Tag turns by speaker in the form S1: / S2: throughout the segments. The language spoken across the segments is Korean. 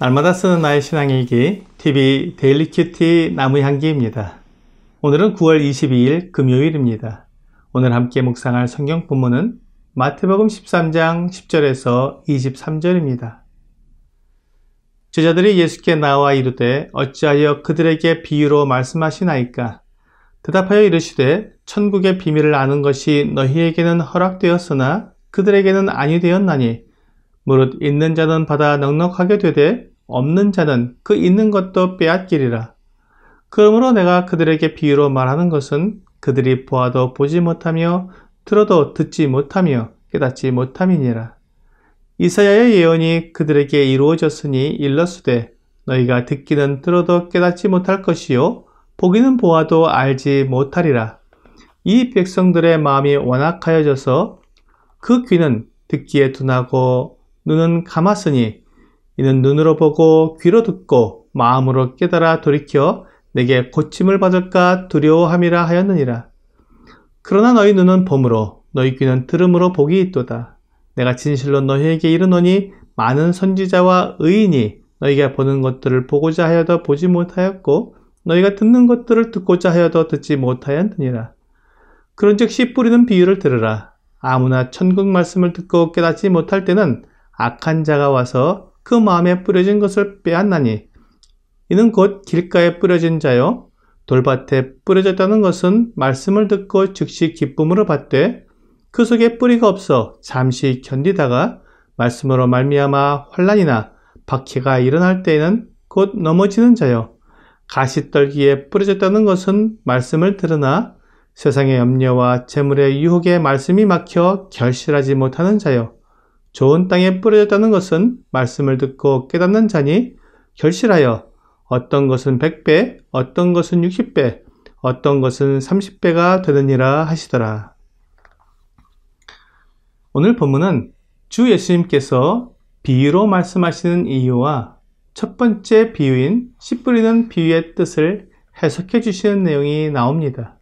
S1: 날마다 쓰는 나의 신앙일기 TV 데일리 큐티 나무향기입니다. 오늘은 9월 22일 금요일입니다. 오늘 함께 묵상할 성경 본문은 마태복음 13장 10절에서 23절입니다. 제자들이 예수께 나와 이르되 어찌하여 그들에게 비유로 말씀하시나이까? 대답하여 이르시되 천국의 비밀을 아는 것이 너희에게는 허락되었으나 그들에게는 아니 되었나니 무릇 있는 자는 받아 넉넉하게 되되 없는 자는 그 있는 것도 빼앗기리라. 그러므로 내가 그들에게 비유로 말하는 것은 그들이 보아도 보지 못하며 들어도 듣지 못하며 깨닫지 못함이니라. 이사야의 예언이 그들에게 이루어졌으니 일렀으되 너희가 듣기는 들어도 깨닫지 못할 것이요 보기는 보아도 알지 못하리라. 이 백성들의 마음이 완악하여져서 그 귀는 듣기에 둔하고 눈은 감았으니 이는 눈으로 보고 귀로 듣고 마음으로 깨달아 돌이켜 내게 고침을 받을까 두려워함이라 하였느니라. 그러나 너희 눈은 봄으로 너희 귀는 들음으로 복이 있도다. 내가 진실로 너희에게 이르노니 많은 선지자와 의인이 너희가 보는 것들을 보고자 하여도 보지 못하였고 너희가 듣는 것들을 듣고자 하여도 듣지 못하였느니라. 그런즉 씨 뿌리는 비유를 들으라. 아무나 천국 말씀을 듣고 깨닫지 못할 때는 악한 자가 와서 그 마음에 뿌려진 것을 빼앗나니 이는 곧 길가에 뿌려진 자요 돌밭에 뿌려졌다는 것은 말씀을 듣고 즉시 기쁨으로 받되 그 속에 뿌리가 없어 잠시 견디다가 말씀으로 말미암아 환난이나 박해가 일어날 때에는 곧 넘어지는 자요 가시떨기에 뿌려졌다는 것은 말씀을 들으나 세상의 염려와 재물의 유혹에 말씀이 막혀 결실하지 못하는 자요 좋은 땅에 뿌려졌다는 것은 말씀을 듣고 깨닫는 자니 결실하여 어떤 것은 100배, 어떤 것은 60배, 어떤 것은 30배가 되느니라 하시더라. 오늘 본문은 주 예수님께서 비유로 말씀하시는 이유와 첫 번째 비유인 씨 뿌리는 비유의 뜻을 해석해 주시는 내용이 나옵니다.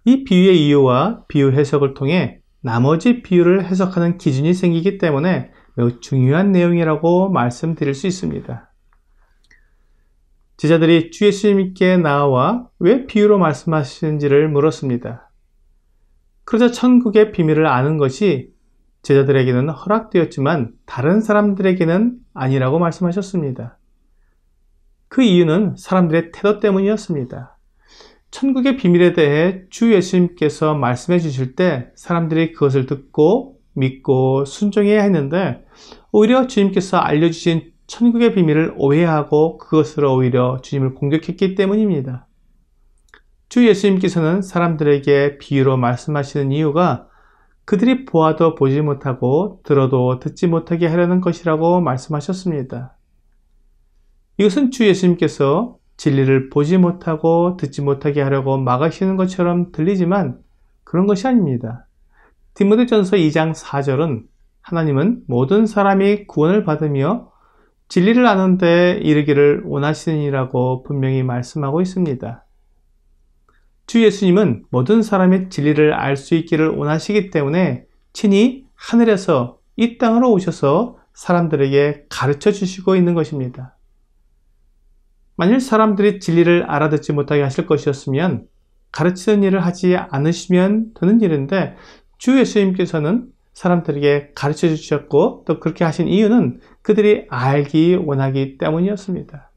S1: 이 비유의 이유와 비유 해석을 통해 나머지 비유를 해석하는 기준이 생기기 때문에 매우 중요한 내용이라고 말씀드릴 수 있습니다. 제자들이 주 예수님께 나와 왜 비유로 말씀하시는지를 물었습니다. 그러자 천국의 비밀을 아는 것이 제자들에게는 허락되었지만 다른 사람들에게는 아니라고 말씀하셨습니다. 그 이유는 사람들의 태도 때문이었습니다. 천국의 비밀에 대해 주 예수님께서 말씀해 주실 때 사람들이 그것을 듣고 믿고 순종해야 했는데 오히려 주님께서 알려주신 천국의 비밀을 오해하고 그것으로 오히려 주님을 공격했기 때문입니다. 주 예수님께서는 사람들에게 비유로 말씀하시는 이유가 그들이 보아도 보지 못하고 들어도 듣지 못하게 하려는 것이라고 말씀하셨습니다. 이것은 주 예수님께서 진리를 보지 못하고 듣지 못하게 하려고 막으시는 것처럼 들리지만 그런 것이 아닙니다. 디모데전서 2장 4절은 하나님은 모든 사람이 구원을 받으며 진리를 아는 데 이르기를 원하시느니라고 분명히 말씀하고 있습니다. 주 예수님은 모든 사람의 진리를 알 수 있기를 원하시기 때문에 친히 하늘에서 이 땅으로 오셔서 사람들에게 가르쳐 주시고 있는 것입니다. 만일 사람들이 진리를 알아듣지 못하게 하실 것이었으면 가르치는 일을 하지 않으시면 되는 일인데 주 예수님께서는 사람들에게 가르쳐 주셨고 또 그렇게 하신 이유는 그들이 알기 원하기 때문이었습니다.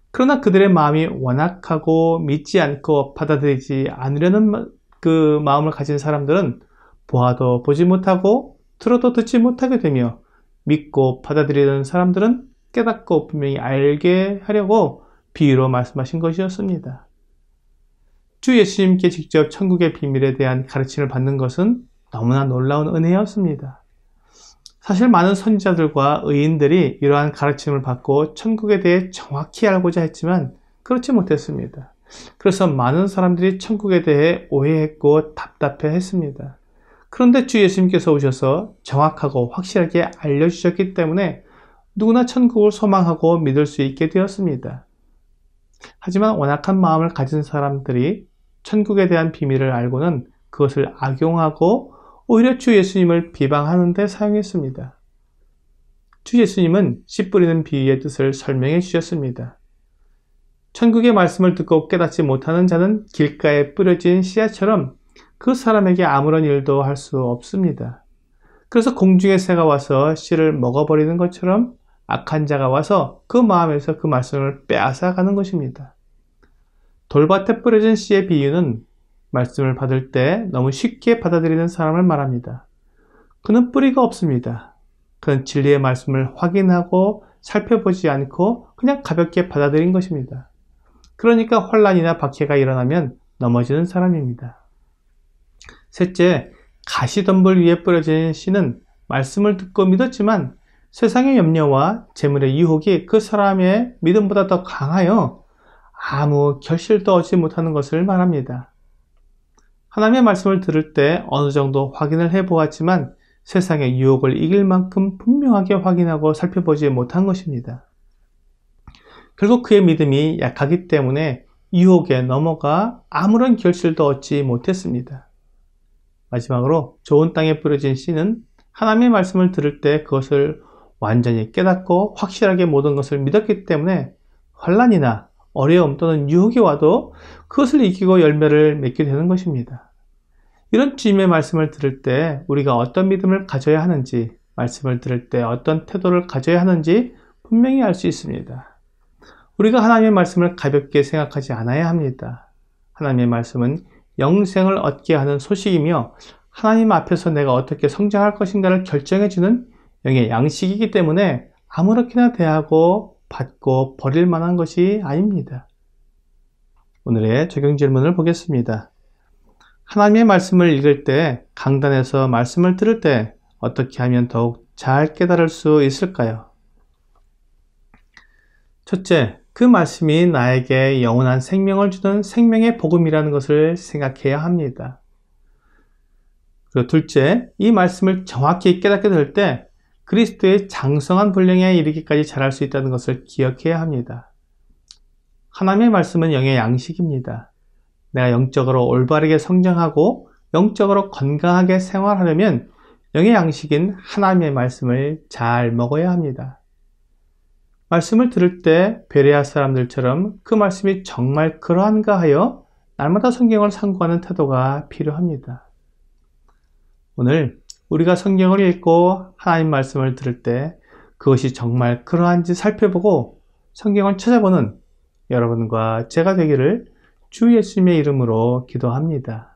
S1: 그러나 그들의 마음이 완악하고 믿지 않고 받아들이지 않으려는 그 마음을 가진 사람들은 보아도 보지 못하고 들어도 듣지 못하게 되며 믿고 받아들이는 사람들은 깨닫고 분명히 알게 하려고 비유로 말씀하신 것이었습니다. 주 예수님께 직접 천국의 비밀에 대한 가르침을 받는 것은 너무나 놀라운 은혜였습니다. 사실 많은 선지자들과 의인들이 이러한 가르침을 받고 천국에 대해 정확히 알고자 했지만 그렇지 못했습니다. 그래서 많은 사람들이 천국에 대해 오해했고 답답해했습니다. 그런데 주 예수님께서 오셔서 정확하고 확실하게 알려주셨기 때문에 누구나 천국을 소망하고 믿을 수 있게 되었습니다. 하지만 완악한 마음을 가진 사람들이 천국에 대한 비밀을 알고는 그것을 악용하고 오히려 주 예수님을 비방하는 데 사용했습니다. 주 예수님은 씨 뿌리는 비유의 뜻을 설명해 주셨습니다. 천국의 말씀을 듣고 깨닫지 못하는 자는 길가에 뿌려진 씨앗처럼 그 사람에게 아무런 일도 할 수 없습니다. 그래서 공중의 새가 와서 씨를 먹어버리는 것처럼 악한 자가 와서 그 마음에서 그 말씀을 빼앗아 가는 것입니다. 돌밭에 뿌려진 씨의 비유는 말씀을 받을 때 너무 쉽게 받아들이는 사람을 말합니다. 그는 뿌리가 없습니다. 그는 진리의 말씀을 확인하고 살펴보지 않고 그냥 가볍게 받아들인 것입니다. 그러니까 혼란이나 박해가 일어나면 넘어지는 사람입니다. 셋째, 가시덤불 위에 뿌려진 씨는 말씀을 듣고 믿었지만 세상의 염려와 재물의 유혹이 그 사람의 믿음보다 더 강하여 아무 결실도 얻지 못하는 것을 말합니다. 하나님의 말씀을 들을 때 어느 정도 확인을 해보았지만 세상의 유혹을 이길 만큼 분명하게 확인하고 살펴보지 못한 것입니다. 결국 그의 믿음이 약하기 때문에 유혹에 넘어가 아무런 결실도 얻지 못했습니다. 마지막으로 좋은 땅에 뿌려진 씨는 하나님의 말씀을 들을 때 그것을 완전히 깨닫고 확실하게 모든 것을 믿었기 때문에 혼란이나 어려움 또는 유혹이 와도 그것을 이기고 열매를 맺게 되는 것입니다. 이런 주님의 말씀을 들을 때 우리가 어떤 믿음을 가져야 하는지, 말씀을 들을 때 어떤 태도를 가져야 하는지 분명히 알 수 있습니다. 우리가 하나님의 말씀을 가볍게 생각하지 않아야 합니다. 하나님의 말씀은 영생을 얻게 하는 소식이며 하나님 앞에서 내가 어떻게 성장할 것인가를 결정해주는 영의 양식이기 때문에 아무렇게나 대하고 받고 버릴 만한 것이 아닙니다. 오늘의 적용 질문을 보겠습니다. 하나님의 말씀을 읽을 때, 강단에서 말씀을 들을 때 어떻게 하면 더욱 잘 깨달을 수 있을까요? 첫째, 그 말씀이 나에게 영원한 생명을 주는 생명의 복음이라는 것을 생각해야 합니다. 그리고 둘째, 이 말씀을 정확히 깨닫게 될 때 그리스도의 장성한 분량에 이르기까지 자랄 수 있다는 것을 기억해야 합니다. 하나님의 말씀은 영의 양식입니다. 내가 영적으로 올바르게 성장하고 영적으로 건강하게 생활하려면 영의 양식인 하나님의 말씀을 잘 먹어야 합니다. 말씀을 들을 때 베레아 사람들처럼 그 말씀이 정말 그러한가 하여 날마다 성경을 상고하는 태도가 필요합니다. 오늘 우리가 성경을 읽고 하나님 말씀을 들을 때 그것이 정말 그러한지 살펴보고 성경을 찾아보는 여러분과 제가 되기를 주 예수님의 이름으로 기도합니다.